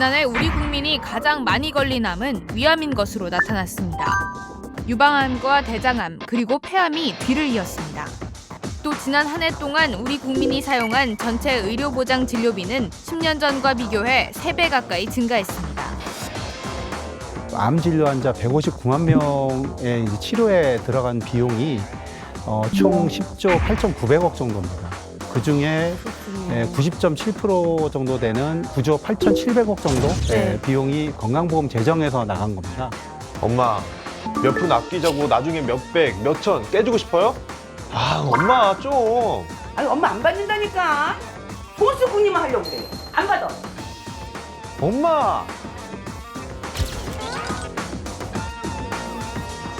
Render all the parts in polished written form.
지난해 우리 국민이 가장 많이 걸린 암은 위암인 것으로 나타났습니다. 유방암과 대장암 그리고 폐암이 뒤를 이었습니다. 또 지난 한 해 동안 우리 국민이 사용한 전체 의료보장 진료비는 10년 전과 비교해 3배 가까이 증가했습니다. 암 진료 환자 159만 명의 치료에 들어간 비용이 총 10조 8,900억 정도입니다. 그중에 90.7% 정도 되는 9조 8,700억 정도 비용이 건강보험 재정에서 나간 겁니다. 엄마, 몇 푼 아끼자고 나중에 몇백, 몇천 깨주고 싶어요? 아, 엄마 좀. 아니 엄마 안 받는다니까. 보수 국리만 하려고 그래. 안 받아. 엄마!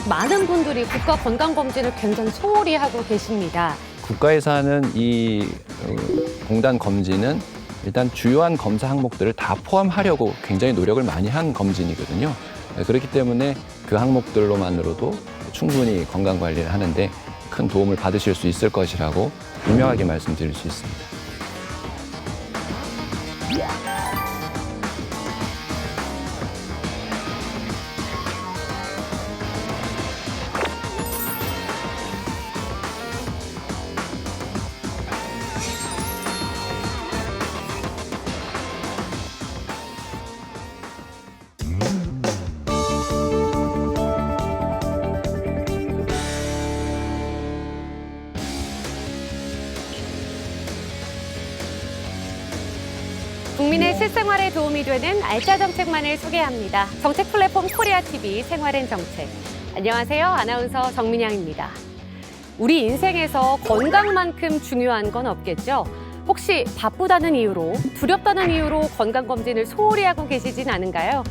많은 분들이 국가 건강검진을 굉장히 소홀히 하고 계십니다. 국가에서 하는 이 공단 검진은 일단 주요한 검사 항목들을 다 포함하려고 굉장히 노력을 많이 한 검진이거든요. 그렇기 때문에 그 항목들로만으로도 충분히 건강관리를 하는데 큰 도움을 받으실 수 있을 것이라고 분명하게 말씀드릴 수 있습니다. 국민의 실생활에 도움이 되는 알짜 정책만을 소개합니다. 정책 플랫폼 코리아TV 생활엔 정책. 안녕하세요. 아나운서 정민양입니다. 우리 인생에서 건강만큼 중요한 건 없겠죠? 혹시 바쁘다는 이유로, 두렵다는 이유로 건강검진을 소홀히 하고 계시진 않은가요?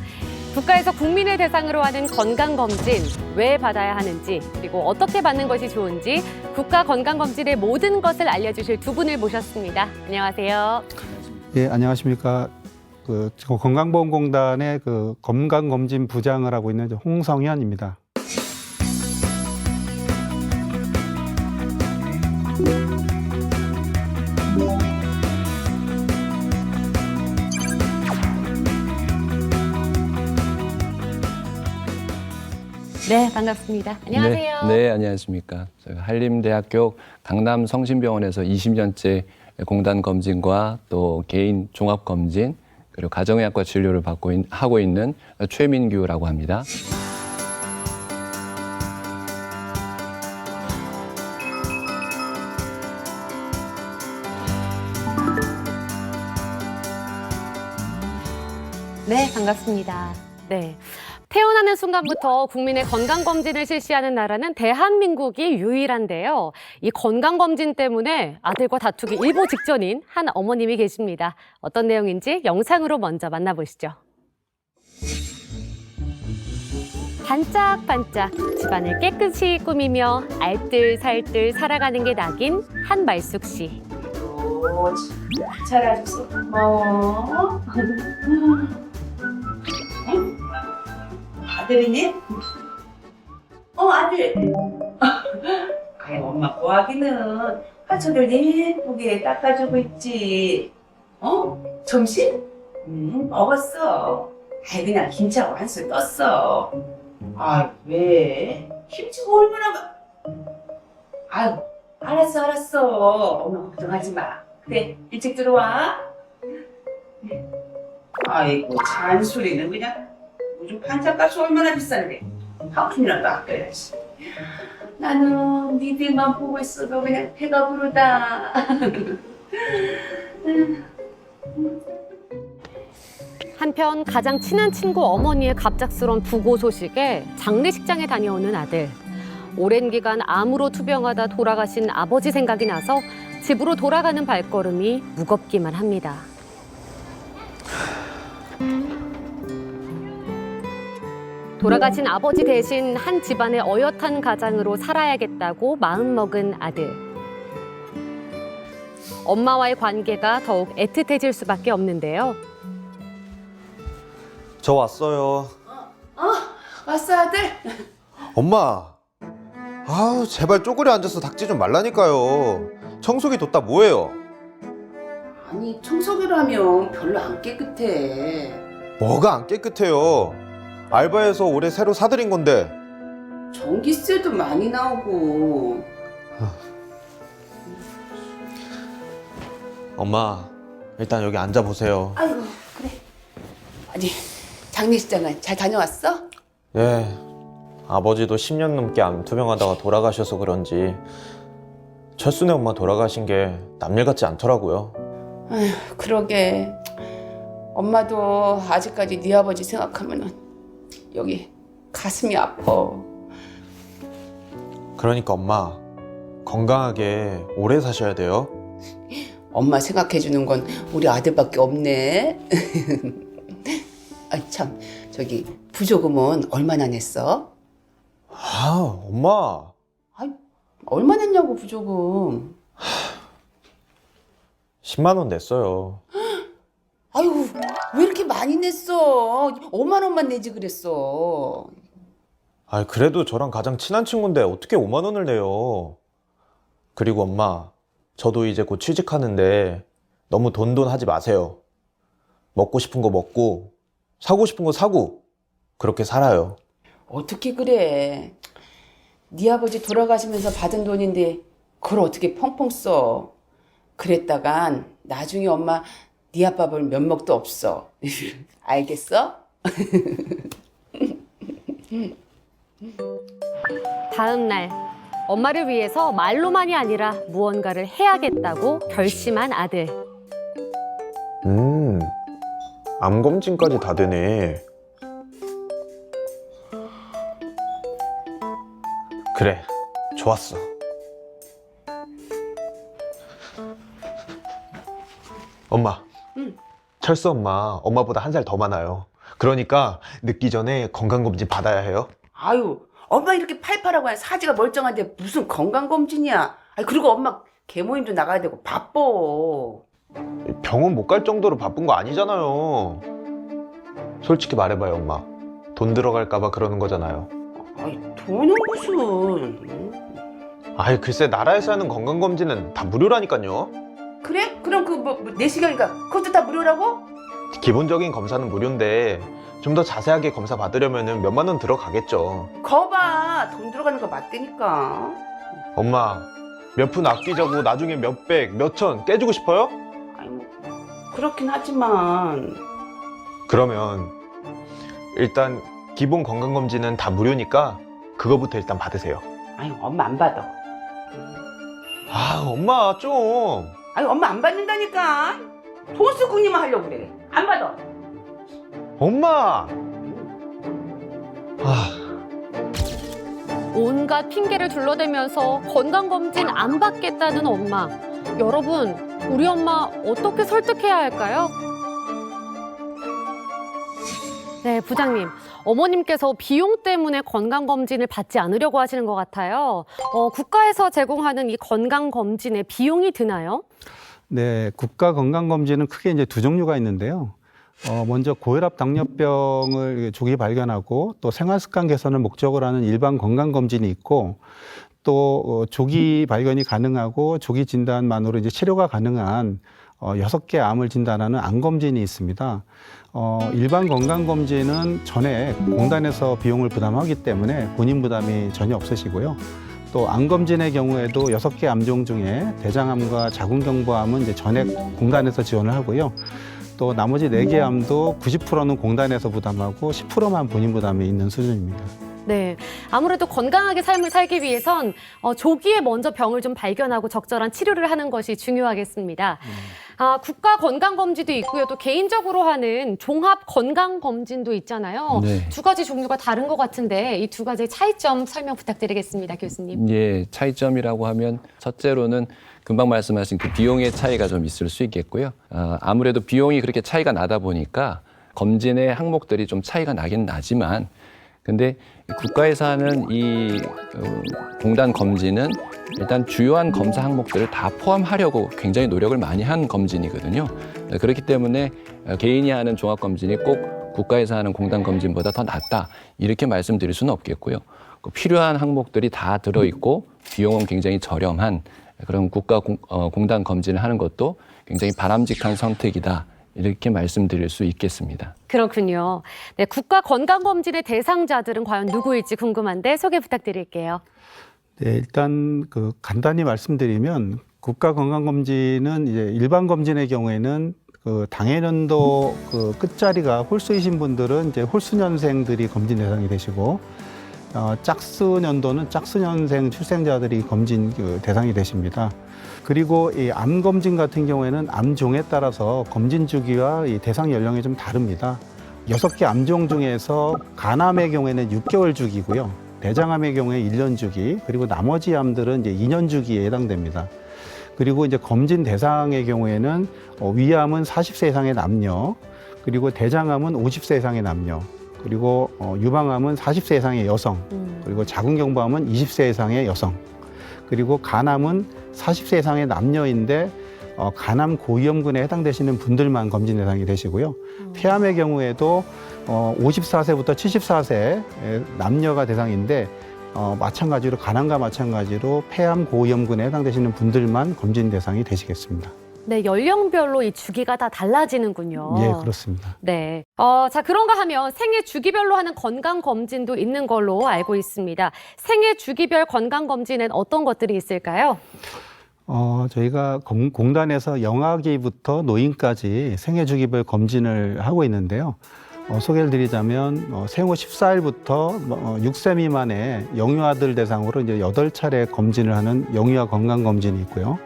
국가에서 국민을 대상으로 하는 건강검진, 왜 받아야 하는지, 그리고 어떻게 받는 것이 좋은지 국가건강검진의 모든 것을 알려주실 두 분을 모셨습니다. 안녕하세요. 예, 안녕하십니까. 건강보험공단의 건강검진 부장을 하고 있는 홍성현입니다. 네, 반갑습니다. 안녕하세요. 네, 안녕하십니까. 저희가 한림대학교 강남성심병원에서 20년째 공단 검진과 또 개인 종합 검진 그리고 가정의학과 진료를 하고 있는 최민규라고 합니다. 네, 반갑습니다. 네. 태어나는 순간부터 국민의 건강검진을 실시하는 나라는 대한민국이 유일한데요. 이 건강검진 때문에 아들과 다투기 일보 직전인 한 어머님이 계십니다. 어떤 내용인지 영상으로 먼저 만나보시죠. 반짝반짝 집안을 깨끗이 꾸미며 알뜰살뜰 살아가는 게 낙인 한말숙 씨. 잘해줘서 고마워. 아들이니? 아들. 아이 엄마 뭐하기는 화초들 예쁘게 닦아주고 있지. 점심? 먹었어. 아이 그냥 김치하고 한술 떴어. 아 왜? 김치가 얼마나 아유 알았어. 엄마 걱정하지 마. 그래 일찍 들어와. 아이고 잔소리는 그냥 요즘 반찬값이 얼마나 비싼데 한 푼이라도 아껴야지. 나는 니들만 보고 있어도 그냥 배가 부르다. 한편 가장 친한 친구 어머니의 갑작스러운 부고 소식에 장례식장에 다녀오는 아들. 오랜 기간 암으로 투병하다 돌아가신 아버지 생각이 나서 집으로 돌아가는 발걸음이 무겁기만 합니다. 돌아가신 아버지 대신 한 집안의 어엿한 가장으로 살아야겠다고 마음먹은 아들. 엄마와의 관계가 더욱 애틋해질 수밖에 없는데요. 저 왔어요. 왔어 아들? 엄마! 아우, 제발 쪼그려 앉아서 닥지 좀 말라니까요. 청소기 뒀다 뭐해요? 아니 청소기로 하면 별로 안 깨끗해. 뭐가 안 깨끗해요? 알바해서 올해 새로 사들인 건데. 전기세도 많이 나오고. 엄마, 일단 여기 앉아보세요. 아이고, 그래. 아니, 장례식장은 잘 다녀왔어? 네, 아버지도 10년 넘게 암 투병하다가 돌아가셔서 그런지 철순의 엄마 돌아가신 게 남일 같지 않더라고요. 아휴, 그러게. 엄마도 아직까지 네 아버지 생각하면은 여기 가슴이 아파. 그러니까 엄마, 건강하게 오래 사셔야 돼요. 엄마 생각해주는 건 우리 아들밖에 없네. 아, 참, 저기 부조금은 얼마나 냈어? 아, 엄마. 얼마 냈냐고 부조금. 10만 원 냈어요. 아유, 왜 이렇게 많이 냈어? 5만 원만 내지 그랬어. 아, 그래도 저랑 가장 친한 친구인데 어떻게 5만 원을 내요? 그리고 엄마, 저도 이제 곧 취직하는데 너무 돈 하지 마세요. 먹고 싶은 거 먹고 사고 싶은 거 사고 그렇게 살아요. 어떻게 그래? 네 아버지 돌아가시면서 받은 돈인데 그걸 어떻게 펑펑 써? 그랬다간 나중에 엄마 네 아빠 볼 면목도 없어. 알겠어? 다음 날 엄마를 위해서 말로만이 아니라 무언가를 해야겠다고 결심한 아들. 암 검진까지 다 되네. 그래, 좋았어. 엄마. 응. 철수 엄마보다 한 살 더 많아요. 그러니까 늦기 전에 건강검진 받아야 해요. 아유, 엄마 이렇게 팔팔하고 하는 사지가 멀쩡한데 무슨 건강검진이야. 아니, 그리고 엄마 개모임도 나가야 되고 바빠. 병원 못 갈 정도로 바쁜 거 아니잖아요. 솔직히 말해봐요, 엄마. 돈 들어갈까봐 그러는 거잖아요. 아이, 돈은 무슨. 아이, 글쎄, 나라에서 하는 건강검진은 다 무료라니까요. 그래? 그럼 그 내시경이가 그것도 다 무료라고? 기본적인 검사는 무료인데 좀 더 자세하게 검사 받으려면 몇만 원 들어가겠죠. 거봐, 돈 들어가는 거 맞다니까. 엄마, 몇 푼 아끼자고 나중에 몇백, 몇천 깨주고 싶어요? 아니, 뭐 그렇긴 하지만. 그러면 일단 기본 건강검진은 다 무료니까 그거부터 일단 받으세요. 아니, 엄마 안 받아. 아, 엄마 좀. 아니, 엄마 안 받는다니까. 돈 쓰고 그니만 하려고 그래. 안 받아. 엄마! 아, 온갖 핑계를 둘러대면서 건강검진 안 받겠다는 엄마. 여러분, 우리 엄마 어떻게 설득해야 할까요? 네, 부장님. 어머님께서 비용 때문에 건강검진을 받지 않으려고 하시는 것 같아요. 국가에서 제공하는 이 건강검진에 비용이 드나요? 네, 국가 건강검진은 크게 이제 두 종류가 있는데요. 먼저 고혈압 당뇨병을 조기 발견하고 또 생활습관 개선을 목적으로 하는 일반 건강검진이 있고 또 조기 발견이 가능하고 조기 진단만으로 이제 치료가 가능한 6개 암을 진단하는 암검진이 있습니다. 일반 건강검진은 전에 공단에서 비용을 부담하기 때문에 본인 부담이 전혀 없으시고요. 또 암검진의 경우에도 6개 암종 중에 대장암과 자궁경부암은 이제 전액 공단에서 지원을 하고요. 또 나머지 4개 암도 90%는 공단에서 부담하고 10%만 본인 부담이 있는 수준입니다. 네, 아무래도 건강하게 삶을 살기 위해선 조기에 먼저 병을 좀 발견하고 적절한 치료를 하는 것이 중요하겠습니다. 국가 건강검진도 있고요. 또 개인적으로 하는 종합 건강검진도 있잖아요. 네. 두 가지 종류가 다른 것 같은데 이 두 가지의 차이점 설명 부탁드리겠습니다, 교수님. 예, 차이점이라고 하면 첫째로는 금방 말씀하신 그 비용의 차이가 좀 있을 수 있겠고요. 아무래도 비용이 그렇게 차이가 나다 보니까 검진의 항목들이 좀 차이가 나긴 나지만 근데 국가에서 하는 이 공단 검진은 일단 주요한 검사 항목들을 다 포함하려고 굉장히 노력을 많이 한 검진이거든요. 그렇기 때문에 개인이 하는 종합검진이 꼭 국가에서 하는 공단 검진보다 더 낫다 이렇게 말씀드릴 수는 없겠고요. 필요한 항목들이 다 들어있고 비용은 굉장히 저렴한 그런 국가 공단 검진을 하는 것도 굉장히 바람직한 선택이다 이렇게 말씀드릴 수 있겠습니다. 그렇군요. 네, 국가건강검진의 대상자들은 과연 누구일지 궁금한데 소개 부탁드릴게요. 네, 일단 간단히 말씀드리면 국가건강검진은 이제 일반 검진의 경우에는 당해년도 끝자리가 홀수이신 분들은 이제 홀수년생들이 검진 대상이 되시고 짝수년도는 짝수년생 출생자들이 검진 대상이 되십니다. 그리고 이 암 검진 같은 경우에는 암종에 따라서 검진 주기와 이 대상 연령이 좀 다릅니다. 6개 암종 중에서 간암의 경우에는 6개월 주기고요. 대장암의 경우에 1년 주기, 그리고 나머지 암들은 이제 2년 주기에 해당됩니다. 그리고 이제 검진 대상의 경우에는 위암은 40세 이상의 남녀, 그리고 대장암은 50세 이상의 남녀, 그리고 유방암은 40세 이상의 여성, 그리고 자궁경부암은 20세 이상의 여성, 그리고 간암은 40세 이상의 남녀인데 간암 고위험군에 해당되시는 분들만 검진 대상이 되시고요. 폐암의 경우에도 54세부터 74세 남녀가 대상인데 마찬가지로 간암과 마찬가지로 폐암 고위험군에 해당되시는 분들만 검진 대상이 되시겠습니다. 네, 연령별로 이 주기가 다 달라지는군요. 예, 그렇습니다. 네. 자, 그런가 하면 생애 주기별로 하는 건강검진도 있는 걸로 알고 있습니다. 생애 주기별 건강검진엔 어떤 것들이 있을까요? 저희가 공단에서 영아기부터 노인까지 생애 주기별 검진을 하고 있는데요. 소개를 드리자면 생후 14일부터 6세 미만의 영유아들 대상으로 이제 8차례 검진을 하는 영유아 건강검진이 있고요.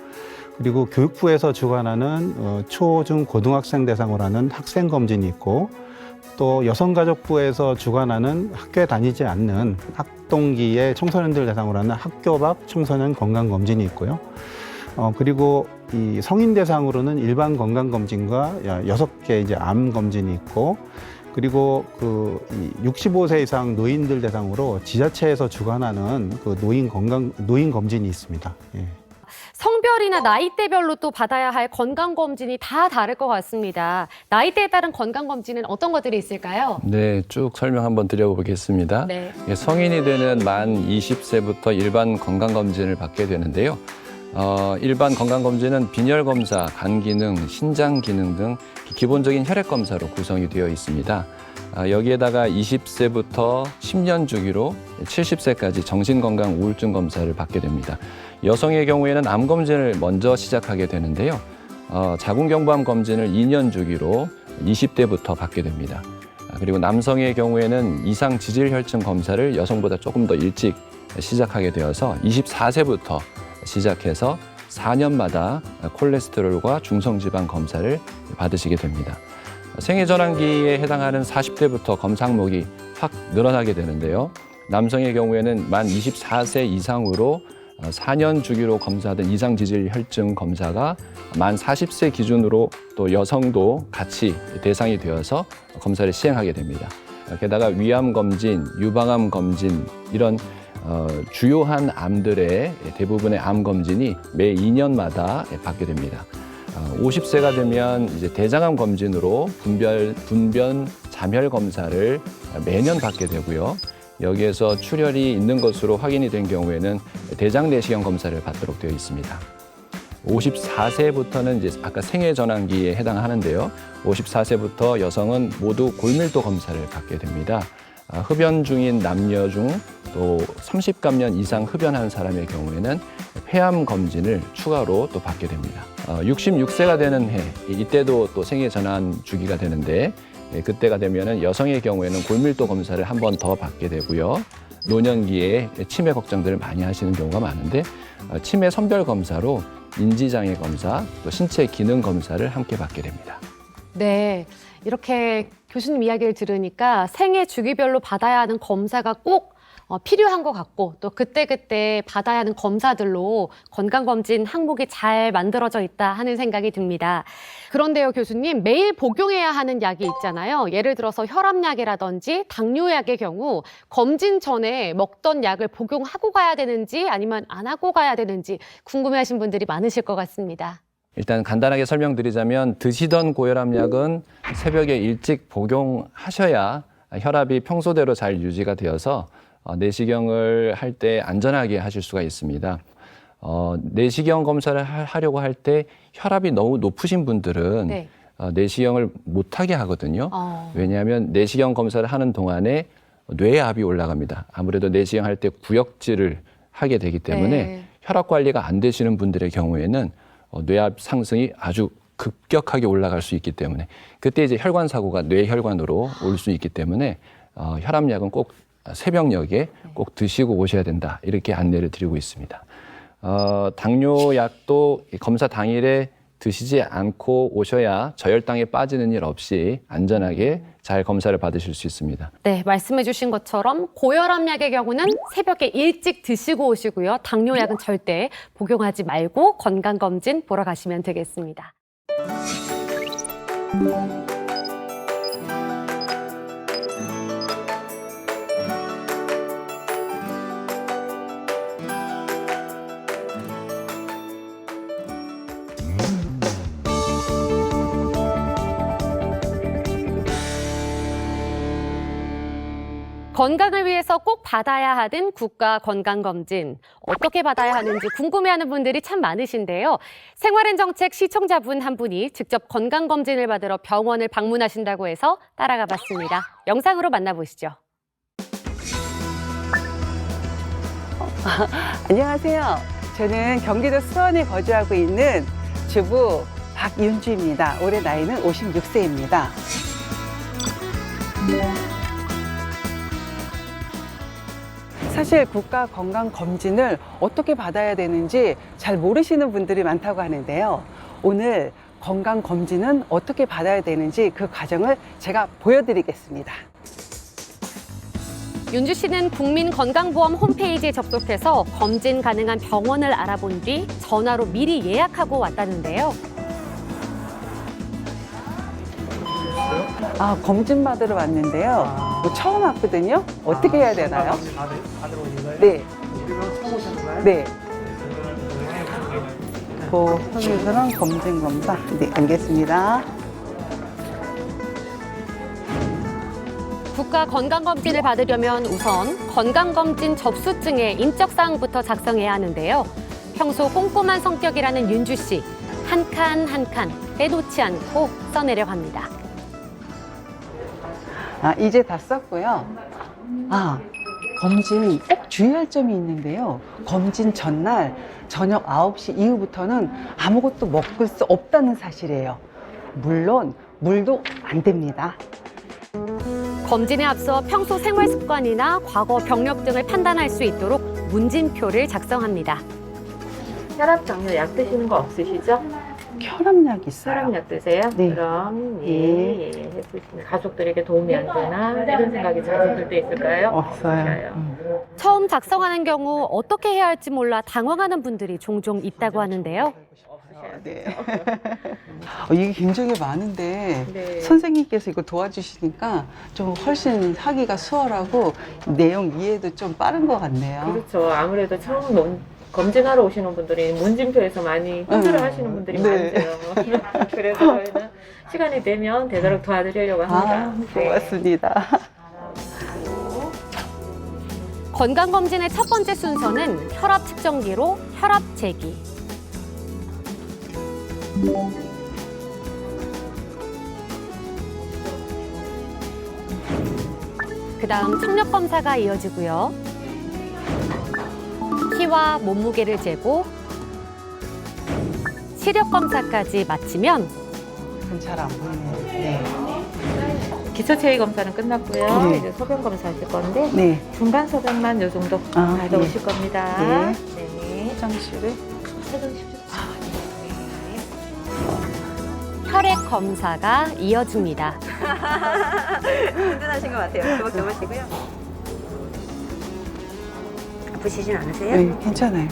그리고 교육부에서 주관하는 초, 중, 고등학생 대상으로 하는 학생검진이 있고, 또 여성가족부에서 주관하는 학교에 다니지 않는 학동기의 청소년들 대상으로 하는 학교 밖 청소년 건강검진이 있고요. 그리고 이 성인 대상으로는 일반 건강검진과 6개 이제 암 검진이 있고, 그리고 이 65세 이상 노인들 대상으로 지자체에서 주관하는 노인 검진이 있습니다. 예. 성별이나 나이대별로 또 받아야 할 건강검진이 다 다를 것 같습니다. 나이대에 따른 건강검진은 어떤 것들이 있을까요? 네, 쭉 설명 한번 드려보겠습니다. 네. 성인이 되는 만 20세부터 일반 건강검진을 받게 되는데요. 일반 건강검진은 빈혈검사, 간기능, 신장기능 등 기본적인 혈액검사로 구성이 되어 있습니다. 여기에다가 20세부터 10년 주기로 70세까지 정신건강 우울증 검사를 받게 됩니다. 여성의 경우에는 암검진을 먼저 시작하게 되는데요. 자궁경부암 검진을 2년 주기로 20대부터 받게 됩니다. 그리고 남성의 경우에는 이상 지질혈증 검사를 여성보다 조금 더 일찍 시작하게 되어서 24세부터 시작해서 4년마다 콜레스테롤과 중성지방 검사를 받으시게 됩니다. 생애전환기에 해당하는 40대부터 검사 항목이 확 늘어나게 되는데요. 남성의 경우에는 만 24세 이상으로 4년 주기로 검사하던 이상지질혈증 검사가 만 40세 기준으로 또 여성도 같이 대상이 되어서 검사를 시행하게 됩니다. 게다가 위암 검진, 유방암 검진 이런 주요한 암들의 대부분의 암 검진이 매 2년마다 받게 됩니다. 50세가 되면 이제 대장암 검진으로 분변 잠혈 검사를 매년 받게 되고요. 여기에서 출혈이 있는 것으로 확인이 된 경우에는 대장 내시경 검사를 받도록 되어 있습니다. 54세부터는 이제 아까 생애전환기에 해당하는데요. 54세부터 여성은 모두 골밀도 검사를 받게 됩니다. 흡연 중인 남녀 중 또 30감년 이상 흡연한 사람의 경우에는 폐암 검진을 추가로 또 받게 됩니다. 66세가 되는 해, 이때도 또 생애 전환 주기가 되는데 그때가 되면은 여성의 경우에는 골밀도 검사를 한 번 더 받게 되고요. 노년기에 치매 걱정들을 많이 하시는 경우가 많은데 치매 선별 검사로 인지장애 검사, 또 신체 기능 검사를 함께 받게 됩니다. 네, 이렇게 교수님 이야기를 들으니까 생애 주기별로 받아야 하는 검사가 꼭 필요한 것 같고 또 그때그때 받아야 하는 검사들로 건강검진 항목이 잘 만들어져 있다 하는 생각이 듭니다. 그런데요, 교수님, 매일 복용해야 하는 약이 있잖아요. 예를 들어서 혈압약이라든지 당뇨약의 경우 검진 전에 먹던 약을 복용하고 가야 되는지 아니면 안 하고 가야 되는지 궁금해하신 분들이 많으실 것 같습니다. 일단 간단하게 설명드리자면 드시던 고혈압약은 새벽에 일찍 복용하셔야 혈압이 평소대로 잘 유지가 되어서 내시경을 할 때 안전하게 하실 수가 있습니다. 내시경 검사를 하려고 할 때 혈압이 너무 높으신 분들은 네. 내시경을 못하게 하거든요. 어. 왜냐하면 내시경 검사를 하는 동안에 뇌압이 올라갑니다. 아무래도 내시경 할 때 구역질을 하게 되기 때문에 네. 혈압 관리가 안 되시는 분들의 경우에는 뇌압 상승이 아주 급격하게 올라갈 수 있기 때문에 그때 이제 혈관 사고가 뇌혈관으로 올 수 있기 때문에 혈압약은 꼭 새벽녘에 꼭 드시고 오셔야 된다 이렇게 안내를 드리고 있습니다. 당뇨약도 검사 당일에 드시지 않고 오셔야 저혈당에 빠지는 일 없이 안전하게 잘 검사를 받으실 수 있습니다. 네, 말씀해 주신 것처럼 고혈압약의 경우는 새벽에 일찍 드시고 오시고요. 당뇨약은 절대 복용하지 말고 건강검진 보러 가시면 되겠습니다. 건강을 위해서 꼭 받아야 하는 국가 건강검진. 어떻게 받아야 하는지 궁금해하는 분들이 참 많으신데요. 생활앤정책 시청자분 한 분이 직접 건강검진을 받으러 병원을 방문하신다고 해서 따라가 봤습니다. 영상으로 만나보시죠. 안녕하세요. 저는 경기도 수원에 거주하고 있는 주부 박윤주입니다. 올해 나이는 56세입니다. 사실 국가 건강검진을 어떻게 받아야 되는지 잘 모르시는 분들이 많다고 하는데요. 오늘 건강검진은 어떻게 받아야 되는지 그 과정을 제가 보여드리겠습니다. 윤주 씨는 국민건강보험 홈페이지에 접속해서 검진 가능한 병원을 알아본 뒤 전화로 미리 예약하고 왔다는데요. 검진 받으러 왔는데요. 처음 왔거든요. 어떻게 해야 되나요? 네. 네. 혈액이랑 검진 검사. 네, 알겠습니다. 국가 건강검진을 받으려면 우선 건강검진 접수증의 인적사항부터 작성해야 하는데요. 평소 꼼꼼한 성격이라는 윤주 씨. 한 칸 한 칸 빼놓지 않고 써내려 합니다. 이제 다 썼고요. 검진 꼭 주의할 점이 있는데요. 검진 전날 저녁 9시 이후부터는 아무것도 먹을 수 없다는 사실이에요. 물론 물도 안 됩니다. 검진에 앞서 평소 생활 습관이나 과거 병력 등을 판단할 수 있도록 문진표를 작성합니다. 혈압, 당뇨 약 드시는 거 없으시죠? 혈압약 있어요. 혈압약 드세요? 네. 그럼 네. 해보시면 가족들에게 도움이 안 되나 이런 생각이 자주 들 때 있을까요? 없어요. 처음 작성하는 경우 어떻게 해야 할지 몰라 당황하는 분들이 종종 있다고 하는데요. 네. 이게 굉장히 많은데 네. 선생님께서 이거 도와주시니까 좀 훨씬 하기가 수월하고 내용 이해도 좀 빠른 것 같네요. 그렇죠. 아무래도 처음 검진하러 오시는 분들이 문진표에서 많이 힘들어하시는 분들이 네. 많으세요. 그래서 저희는 시간이 되면 되도록 도와드리려고 합니다. 네. 고맙습니다. 건강검진의 첫 번째 순서는 혈압 측정기로 혈압 재기. 그다음 청력 검사가 이어지고요. 키와 몸무게를 재고 시력 검사까지 마치면 잘 안 보이네요. 네. 기초 체위 검사는 끝났고요. 네. 이제 소변 검사 하실 건데 네. 중간 소변만 요 정도 받아오실 네. 겁니다. 네. 네. 화장실을 혈액 검사가 이어집니다. 든든하신 것 같아요. 조심하시고요. 아프시진 않으세요? 네, 괜찮아요.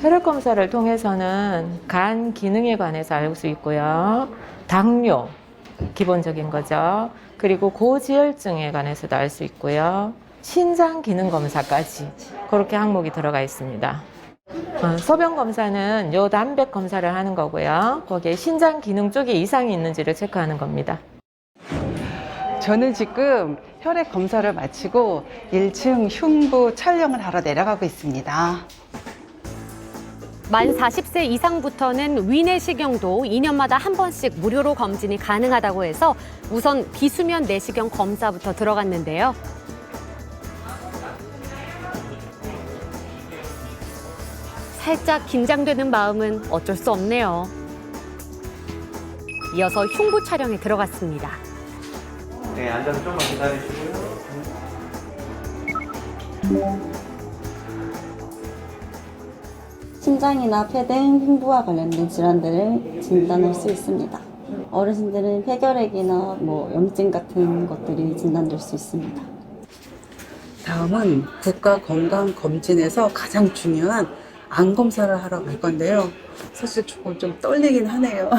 혈액 검사를 통해서는 간 기능에 관해서 알 수 있고요. 당뇨 기본적인 거죠. 그리고 고지혈증에 관해서도 알 수 있고요. 신장 기능 검사까지 그렇게 항목이 들어가 있습니다. 소변 검사는 요 단백 검사를 하는 거고요. 거기에 신장 기능 쪽에 이상이 있는지를 체크하는 겁니다. 저는 지금 혈액 검사를 마치고 1층 흉부 촬영을 하러 내려가고 있습니다. 만 40세 이상부터는 위내시경도 2년마다 한 번씩 무료로 검진이 가능하다고 해서 우선 비수면 내시경 검사부터 들어갔는데요. 살짝 긴장되는 마음은 어쩔 수 없네요. 이어서 흉부 촬영에 들어갔습니다. 네, 앉아서 좀만 기다리시고요. 신장이나 폐 등 흉부와 관련된 질환들을 진단할 수 있습니다. 어르신들은 폐결핵이나 염증 같은 것들이 진단될 수 있습니다. 다음은 국가건강검진에서 가장 중요한 암 검사를 하러 갈 건데요. 사실 조금 좀 떨리긴 하네요.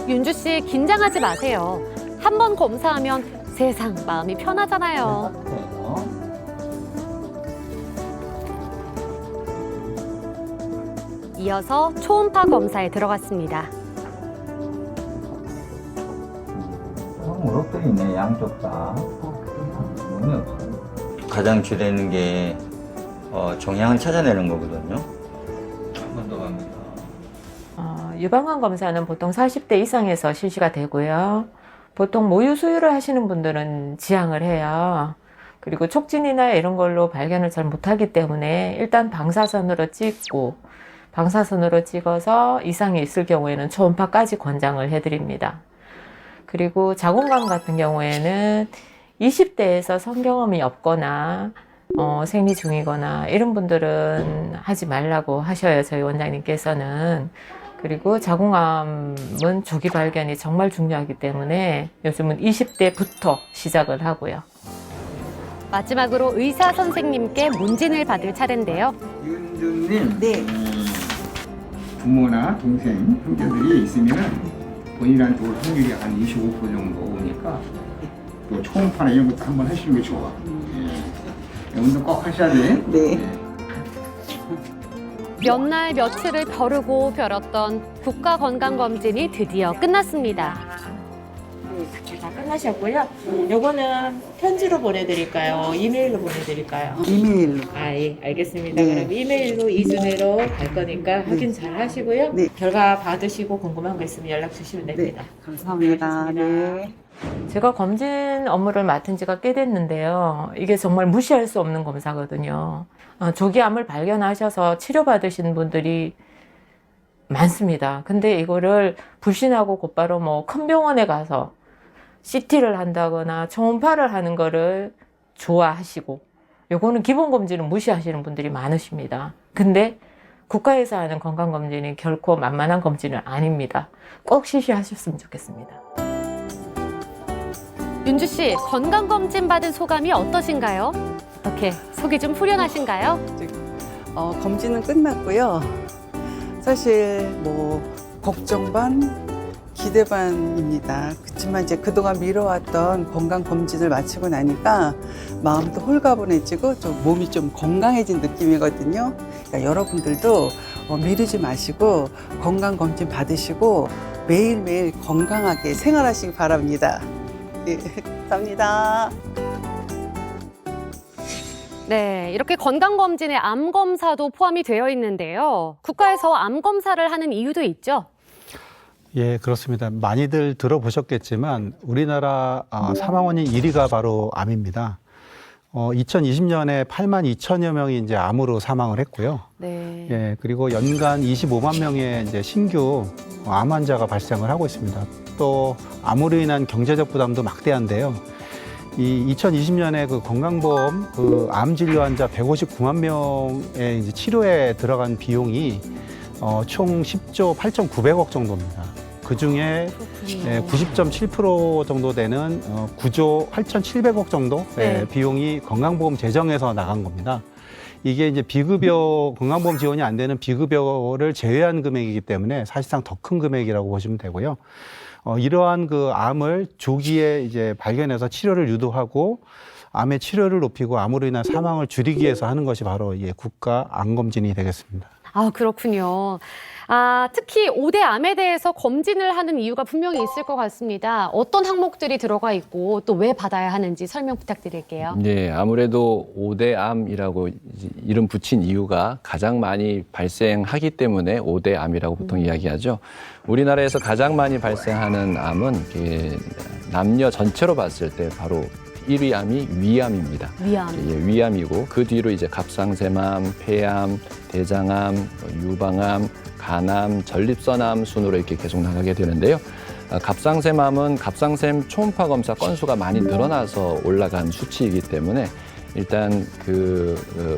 윤주 씨, 긴장하지 마세요. 한 번 검사하면 세상 마음이 편하잖아요. 이어서 초음파 검사에 들어갔습니다. 무릎도 있네, 양쪽 다. 가장 주되는 게 종양을 찾아내는 거거든요. 한 번 더 갑니다. 유방암 검사는 보통 40대 이상에서 실시가 되고요. 보통 모유 수유를 하시는 분들은 지양을 해요. 그리고 촉진이나 이런 걸로 발견을 잘 못하기 때문에 일단 방사선으로 찍어서 이상이 있을 경우에는 초음파까지 권장을 해드립니다. 그리고 자궁암 같은 경우에는 20대에서 성경험이 없거나 생리 중이거나 이런 분들은 하지 말라고 하셔요, 저희 원장님께서는. 그리고 자궁암은 조기 발견이 정말 중요하기 때문에 요즘은 20대부터 시작을 하고요. 마지막으로 의사 선생님께 문진을 받을 차례인데요. 윤주님, 네. 부모나 동생, 형제들이 있으면 본인한테 올 확률이 한 25% 정도 오니까 또 초음파나 이런 것도 한번 하시는 게 좋아. 예. 운동 꼭 하셔야 돼. 네. 몇 날 며칠을 벼르고 벼렀던 국가건강검진이 드디어 끝났습니다. 다 끝나셨고요. 요거는 편지로 보내드릴까요? 이메일로 보내드릴까요? 이메일로. 예, 알겠습니다. 네. 그럼 이메일로 2주 내로 갈 거니까 확인 잘 하시고요. 네. 결과 받으시고 궁금한 거 있으면 연락 주시면 됩니다. 감사합니다. 네. 제가 검진 업무를 맡은 지가 꽤 됐는데요. 이게 정말 무시할 수 없는 검사거든요. 조기암을 발견하셔서 치료받으신 분들이 많습니다. 근데 이거를 불신하고 곧바로 큰 병원에 가서 CT를 한다거나 초음파를 하는 거를 좋아하시고, 요거는 기본검진을 무시하시는 분들이 많으십니다. 근데 국가에서 하는 건강검진이 결코 만만한 검진은 아닙니다. 꼭 실시하셨으면 좋겠습니다. 윤주 씨, 건강검진 받은 소감이 어떠신가요? 어떻게 속이 좀 후련하신가요? 검진은 끝났고요. 사실 걱정 반, 기대 반입니다. 그렇지만 이제 그동안 미뤄왔던 건강검진을 마치고 나니까 마음도 홀가분해지고 좀 몸이 좀 건강해진 느낌이거든요. 그러니까 여러분들도 미루지 마시고 건강검진 받으시고 매일매일 건강하게 생활하시기 바랍니다. 네, 감사합니다. 네, 이렇게 건강검진에 암검사도 포함이 되어 있는데요. 국가에서 암검사를 하는 이유도 있죠? 예, 그렇습니다. 많이들 들어보셨겠지만 우리나라 사망 원인 1위가 바로 암입니다. 2020년에 8만 2천여 명이 이제 암으로 사망을 했고요. 네. 예, 그리고 연간 25만 명의 이제 신규 암 환자가 발생을 하고 있습니다. 또 암으로 인한 경제적 부담도 막대한데요. 이 2020년에 그 건강보험 암 진료 환자 159만 명의 이제 치료에 들어간 비용이 총 10조 8,900억 정도입니다. 그 중에 90.7% 정도 되는 9조 8,700억 정도 비용이 건강보험 재정에서 나간 겁니다. 이게 이제 비급여, 건강보험 지원이 안 되는 비급여를 제외한 금액이기 때문에 사실상 더 큰 금액이라고 보시면 되고요. 이러한 그 암을 조기에 이제 발견해서 치료를 유도하고 암의 치료를 높이고 암으로 인한 사망을 줄이기 위해서 하는 것이 바로 국가 암검진이 되겠습니다. 아, 그렇군요. 특히 5대암에 대해서 검진을 하는 이유가 분명히 있을 것 같습니다. 어떤 항목들이 들어가 있고 또 왜 받아야 하는지 설명 부탁드릴게요. 네, 아무래도 5대암이라고 이름 붙인 이유가 가장 많이 발생하기 때문에 5대암이라고 보통 이야기하죠. 우리나라에서 가장 많이 발생하는 암은 남녀 전체로 봤을 때 바로 1위 암이 위암입니다. 위암. 위암이고 그 뒤로 이제 갑상샘암, 폐암, 대장암, 유방암, 간암, 전립선암 순으로 이렇게 계속 나가게 되는데요. 갑상샘암은 갑상샘 초음파 검사 건수가 많이 늘어나서 올라간 수치이기 때문에 일단 그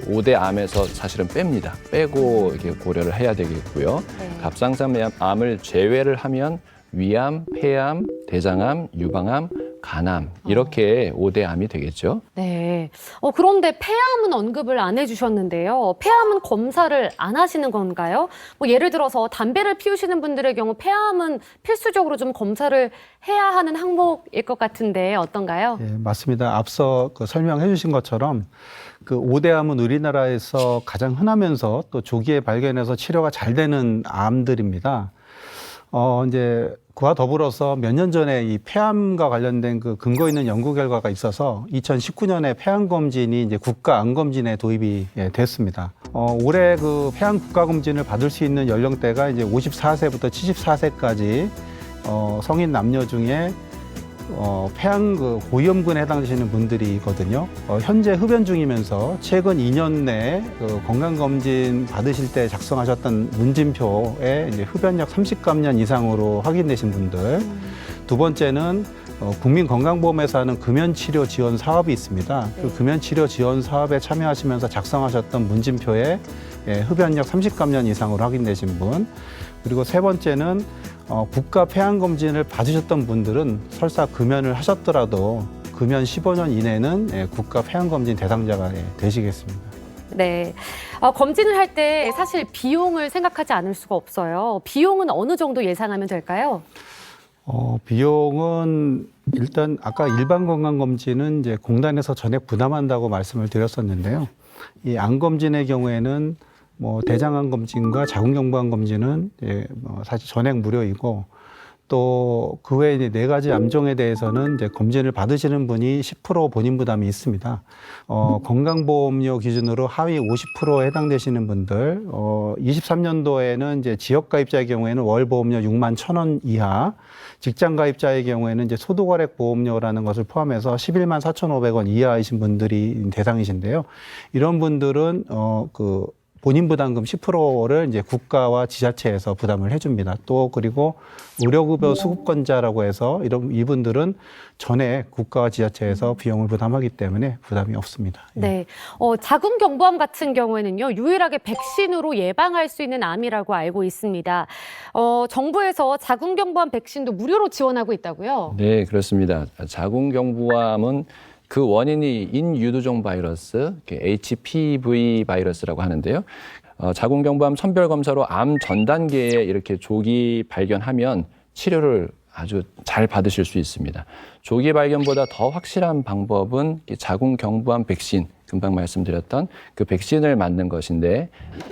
5대 암에서 사실은 뺍니다. 빼고 이렇게 고려를 해야 되겠고요. 갑상샘암을 제외를 하면 위암, 폐암, 대장암, 유방암, 간암 이렇게 5대 암이 되겠죠. 네. 그런데 폐암은 언급을 안 해주셨는데요. 폐암은 검사를 안 하시는 건가요? 뭐 예를 들어서 담배를 피우시는 분들의 경우 폐암은 필수적으로 좀 검사를 해야 하는 항목일 것 같은데 어떤가요? 예, 맞습니다. 앞서 설명해 주신 것처럼 그 5대 암은 우리나라에서 가장 흔하면서 또 조기에 발견해서 치료가 잘 되는 암들입니다. 이제 그와 더불어서 몇 년 전에 이 폐암과 관련된 그 근거 있는 연구 결과가 있어서 2019년에 폐암 검진이 이제 국가 암 검진에 도입이 됐습니다. 올해 그 폐암 국가 검진을 받을 수 있는 연령대가 이제 54세부터 74세까지 성인 남녀 중에 폐암 그 고위험군에 해당되시는 분들이거든요. 현재 흡연 중이면서 최근 2년 내에 그 건강검진 받으실 때 작성하셨던 문진표에 이제 흡연력 30감년 이상으로 확인되신 분들. 두 번째는 국민건강보험에서 하는 금연치료 지원 사업이 있습니다. 그 금연치료 지원 사업에 참여하시면서 작성하셨던 문진표에 흡연력 30감년 이상으로 확인되신 분. 그리고 세 번째는 국가 폐암 검진을 받으셨던 분들은 설사 금연을 하셨더라도 금연 15년 이내는 국가 폐암 검진 대상자가 되시겠습니다. 네. 검진을 할 때 사실 비용을 생각하지 않을 수가 없어요. 비용은 어느 정도 예상하면 될까요? 비용은 일단 아까 일반 건강검진은 이제 공단에서 전액 부담한다고 말씀을 드렸었는데요. 이 암 검진의 경우에는 대장암 검진과 자궁경부암 검진은 사실 전액 무료이고 또 그 외에 이제 4가지 암종에 대해서는 이제 검진을 받으시는 분이 10% 본인 부담이 있습니다. 건강보험료 기준으로 하위 50%에 해당되시는 분들, 23년도에는 이제 지역가입자의 경우에는 월 보험료 6만 1,000원 이하, 직장가입자의 경우에는 이제 소득월액 보험료라는 것을 포함해서 11만 4,500원 이하이신 분들이 대상이신데요. 이런 분들은 본인 부담금 10%를 이제 국가와 지자체에서 부담을 해줍니다. 또 그리고 의료급여 수급권자라고 해서 이분들은 전액 국가와 지자체에서 비용을 부담하기 때문에 부담이 없습니다. 네. 자궁경부암 같은 경우에는요, 유일하게 백신으로 예방할 수 있는 암이라고 알고 있습니다. 정부에서 자궁경부암 백신도 무료로 지원하고 있다고요? 네, 그렇습니다. 자궁경부암은 그 원인이 인유두종 바이러스, HPV 바이러스라고 하는데요. 자궁경부암 선별검사로 암 전 단계에 이렇게 조기 발견하면 치료를 아주 잘 받으실 수 있습니다. 조기 발견보다 더 확실한 방법은 자궁경부암 백신, 금방 말씀드렸던 그 백신을 맞는 것인데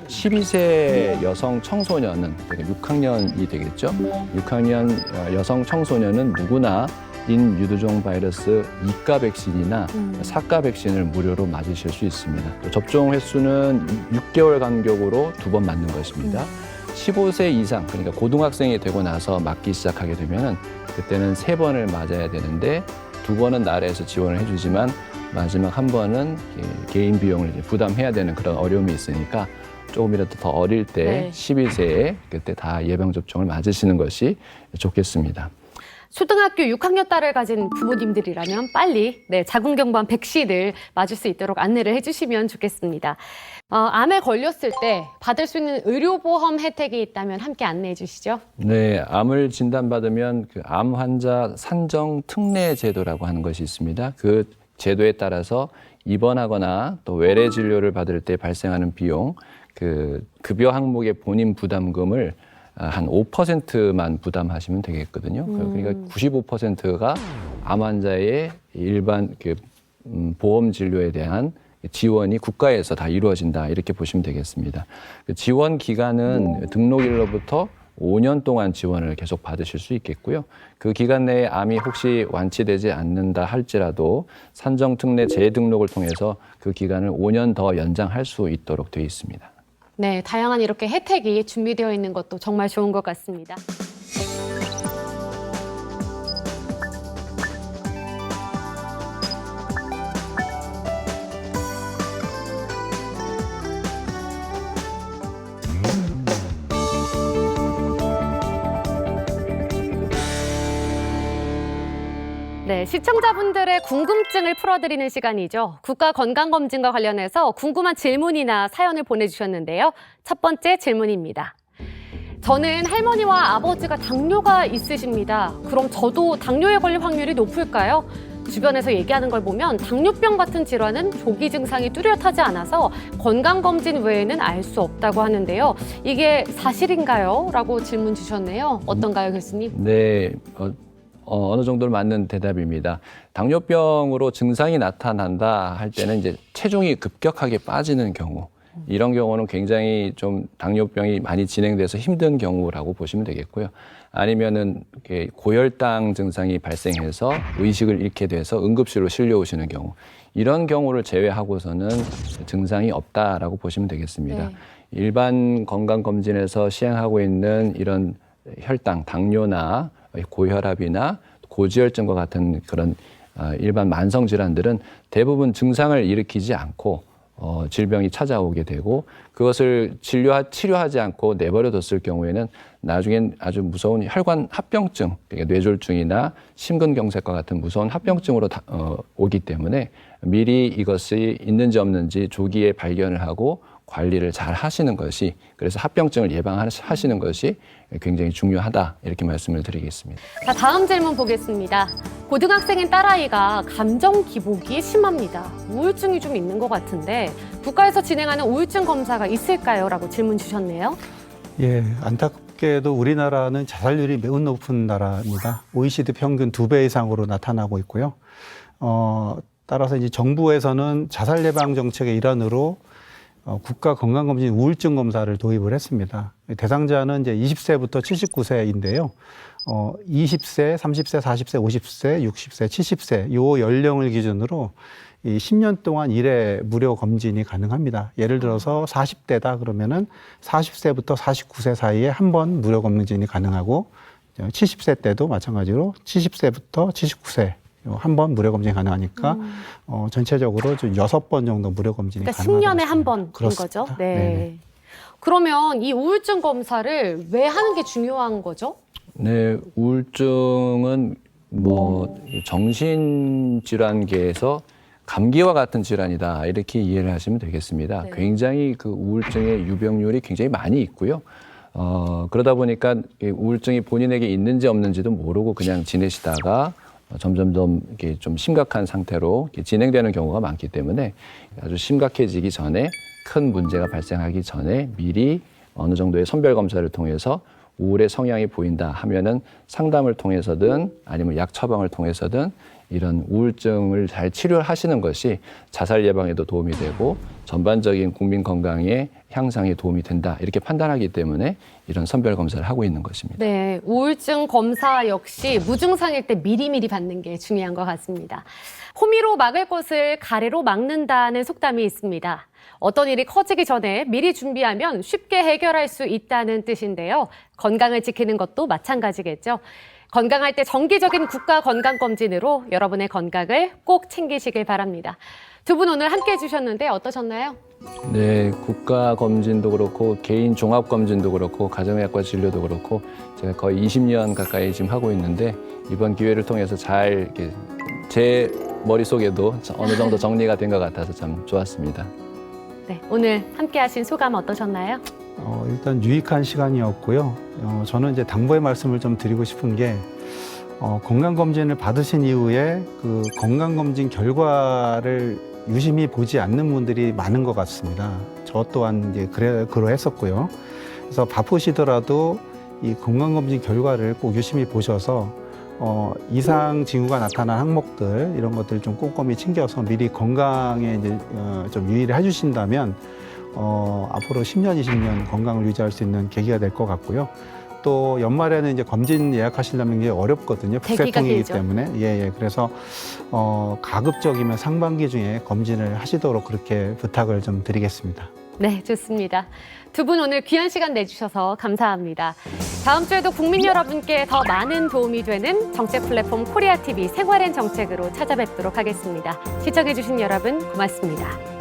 12세 여성 청소년은 6학년이 되겠죠. 6학년 여성 청소년은 누구나 인유두종 바이러스 2가 백신이나 4가 백신을 무료로 맞으실 수 있습니다. 접종 횟수는 6개월 간격으로 2번 맞는 것입니다. 15세 이상, 그러니까 고등학생이 되고 나서 맞기 시작하게 되면 그때는 3번을 맞아야 되는데 2번은 나라에서 지원을 해주지만 마지막 1번은 개인 비용을 부담해야 되는 그런 어려움이 있으니까 조금이라도 더 어릴 때 12세에 그때 다 예방접종을 맞으시는 것이 좋겠습니다. 초등학교 6학년 딸을 가진 부모님들이라면 빨리 자궁경부암 백신을 맞을 수 있도록 안내를 해주시면 좋겠습니다. 암에 걸렸을 때 받을 수 있는 의료보험 혜택이 있다면 함께 안내해 주시죠. 네, 암을 진단받으면 그 암 환자 산정 특례 제도라고 하는 것이 있습니다. 그 제도에 따라서 입원하거나 또 외래 진료를 받을 때 발생하는 비용, 그 급여 항목의 본인 부담금을 한 5%만 부담하시면 되겠거든요. 그러니까 95%가 암 환자의 일반 보험 진료에 대한 지원이 국가에서 다 이루어진다 이렇게 보시면 되겠습니다. 그 지원 기간은 등록일로부터 5년 동안 지원을 계속 받으실 수 있겠고요. 그 기간 내에 암이 혹시 완치되지 않는다 할지라도 산정 특례 재등록을 통해서 그 기간을 5년 더 연장할 수 있도록 되어 있습니다. 네, 다양한 이렇게 혜택이 준비되어 있는 것도 정말 좋은 것 같습니다. 네, 시청자분들의 궁금증을 풀어드리는 시간이죠. 국가건강검진과 관련해서 궁금한 질문이나 사연을 보내주셨는데요. 첫 번째 질문입니다. 저는 할머니와 아버지가 당뇨가 있으십니다. 그럼 저도 당뇨에 걸릴 확률이 높을까요? 주변에서 얘기하는 걸 보면 당뇨병 같은 질환은 조기 증상이 뚜렷하지 않아서 건강검진 외에는 알 수 없다고 하는데요. 이게 사실인가요? 라고 질문 주셨네요. 어떤가요, 교수님? 네, 어느 정도는 맞는 대답입니다. 당뇨병으로 증상이 나타난다 할 때는 이제 체중이 급격하게 빠지는 경우, 이런 경우는 굉장히 좀 당뇨병이 많이 진행돼서 힘든 경우라고 보시면 되겠고요. 아니면은 이렇게 고혈당 증상이 발생해서 의식을 잃게 돼서 응급실로 실려오시는 경우, 이런 경우를 제외하고서는 증상이 없다라고 보시면 되겠습니다. 네. 일반 건강검진에서 시행하고 있는 이런 혈당, 당뇨나 고혈압이나 고지혈증과 같은 그런 일반 만성 질환들은 대부분 증상을 일으키지 않고 질병이 찾아오게 되고 그것을 치료하지 않고 내버려뒀을 경우에는 나중엔 아주 무서운 혈관 합병증, 그러니까 뇌졸중이나 심근경색과 같은 무서운 합병증으로 오기 때문에 미리 이것이 있는지 없는지 조기에 발견을 하고 관리를 잘 하시는 것이, 그래서 합병증을 예방하시는 것이 굉장히 중요하다 이렇게 말씀을 드리겠습니다. 자, 다음 질문 보겠습니다. 고등학생인 딸아이가 감정 기복이 심합니다. 우울증이 좀 있는 것 같은데 국가에서 진행하는 우울증 검사가 있을까요? 라고 질문 주셨네요. 예, 안타깝게도 우리나라는 자살률이 매우 높은 나라입니다. OECD 평균 2배 이상으로 나타나고 있고요. 따라서 이제 정부에서는 자살 예방 정책의 일환으로 국가 건강검진 우울증 검사를 도입을 했습니다. 대상자는 이제 20세부터 79세인데요. 20세, 30세, 40세, 50세, 60세, 70세 요 연령을 기준으로 이 10년 동안 1회 무료 검진이 가능합니다. 예를 들어서 40대다 그러면은 40세부터 49세 사이에 한 번 무료 검진이 가능하고 70세 때도 마찬가지로 70세부터 79세 한 번 무료 검진이 가능하니까 전체적으로 좀 6번 정도 무료 검진이 그러니까 가능합니다. 10년에 한 번인 거죠? 네. 네네. 그러면 이 우울증 검사를 왜 하는 게 중요한 거죠? 네, 우울증은 정신질환계에서 감기와 같은 질환이다 이렇게 이해를 하시면 되겠습니다. 네. 굉장히 그 우울증의 유병률이 굉장히 많이 있고요. 그러다 보니까 우울증이 본인에게 있는지 없는지도 모르고 그냥 지내시다가 점점점 이렇게 좀 심각한 상태로 이렇게 진행되는 경우가 많기 때문에 아주 심각해지기 전에, 큰 문제가 발생하기 전에 미리 어느 정도의 선별 검사를 통해서 우울의 성향이 보인다 하면은 상담을 통해서든 아니면 약 처방을 통해서든 이런 우울증을 잘 치료하시는 것이 자살 예방에도 도움이 되고 전반적인 국민 건강의 향상에 도움이 된다 이렇게 판단하기 때문에 이런 선별 검사를 하고 있는 것입니다. 네, 우울증 검사 역시 무증상일 때 미리미리 받는 게 중요한 것 같습니다. 호미로 막을 것을 가래로 막는다는 속담이 있습니다. 어떤 일이 커지기 전에 미리 준비하면 쉽게 해결할 수 있다는 뜻인데요. 건강을 지키는 것도 마찬가지겠죠. 건강할 때 정기적인 국가 건강검진으로 여러분의 건강을 꼭 챙기시길 바랍니다. 두 분 오늘 함께해 주셨는데 어떠셨나요? 네, 국가 검진도 그렇고 개인 종합 검진도 그렇고 가정의학과 진료도 그렇고 제가 거의 20년 가까이 지금 하고 있는데 이번 기회를 통해서 잘 이렇게 제 머릿속에도 어느 정도 정리가 된 것 같아서 참 좋았습니다. 네, 오늘 함께하신 소감 어떠셨나요? 일단 유익한 시간이었고요. 저는 이제 당부의 말씀을 좀 드리고 싶은 게 건강검진을 받으신 이후에 그 건강검진 결과를 유심히 보지 않는 분들이 많은 것 같습니다. 저 또한 이제 그러했었고요. 그래서 바쁘시더라도 이 건강검진 결과를 꼭 유심히 보셔서 이상 징후가 나타난 항목들 이런 것들 좀 꼼꼼히 챙겨서 미리 건강에 이제 좀 유의를 해주신다면 앞으로 10년, 20년 건강을 유지할 수 있는 계기가 될 것 같고요. 또 연말에는 이제 검진 예약하시려면 이게 어렵거든요. 북새통이기 때문에. 예. 그래서 가급적이면 상반기 중에 검진을 하시도록 그렇게 부탁을 좀 드리겠습니다. 네, 좋습니다. 두 분 오늘 귀한 시간 내주셔서 감사합니다. 다음 주에도 국민 여러분께 더 많은 도움이 되는 정책 플랫폼 코리아 TV 생활엔 정책으로 찾아뵙도록 하겠습니다. 시청해주신 여러분 고맙습니다.